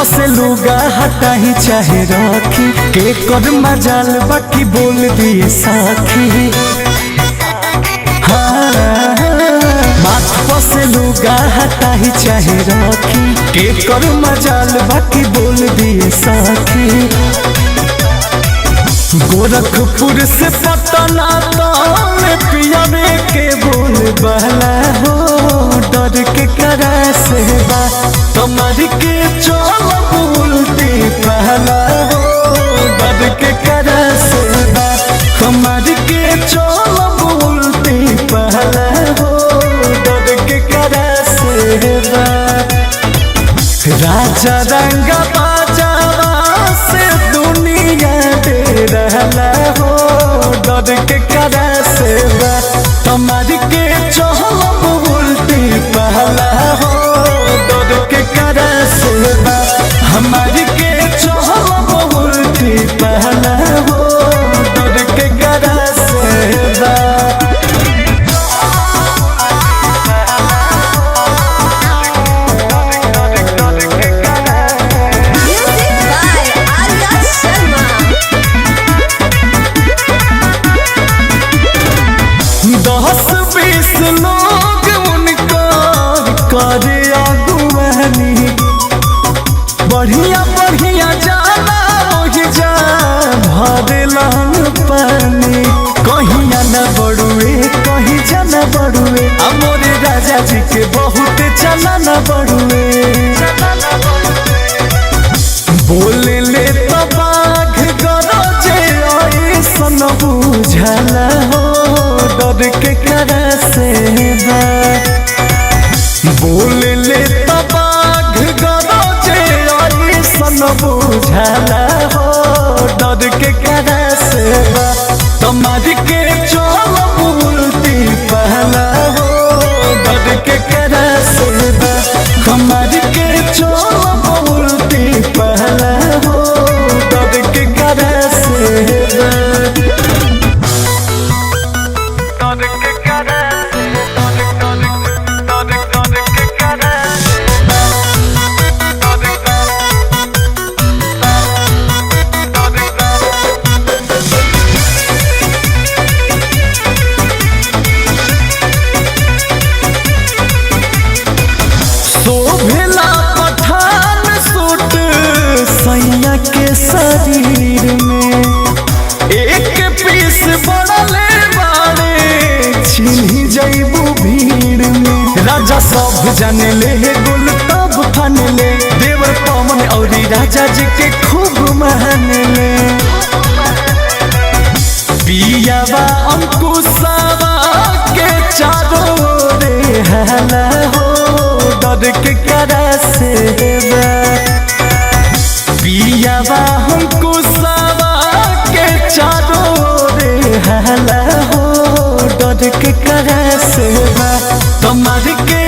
से लुगा हटा ही चाहे रखी के कर मजाल बाकी बोल दिए साखी। माथ से लुगा हटा ही चाहे रखी के कर मजाल बाकी बोल दिए साखी। गोरखपुर से पटना तक पियावे के बोल बहला हो डर के करा से बा कमर के चोल उल्टी पहला हो डर के करा से बा कमर के चोल उल्टी पहला हो डर के करा से बा। राजा रंग बाजावा से दुनिया दे रहला हो डर के करा से बा कमर के चोल उल्टी पहला हो डर के करा से बा हमारी के चोल उल्टी पहला हो डर के करा से बा। करे अगुवानी बढ़िया बढ़िया जाना ओहि जा भरेला पानी कहीं न बड़ुए कहीं जाना बड़ुए मोरे राजा जी के बहुत चला न बड़ुए। बोले ले तो बाघ गरजे ऐसन बुझला हो डर के करा से बा बोले ले बाघ गरजे ऐसन बुझला हो डर के करा से बा कमर के चोल उल्टी पहला हो डर के करा से बा कमर के चोल उल्टी पहला हो डर के करा से बा। शोभला पठान सूट सैया के शरीर में एक पीस बड़ले बाड़े छिन्ही जैबू भीड़ में। राजा सब जाने ले गुल तब फन ले देवर पवन और राजा जी के खूब मान ले पियावा अंकुशवा के चारों रे हला हो डर के करा से बा पियावा अंकुशवा के चारों रे हला हो डर के करा से बा कमर के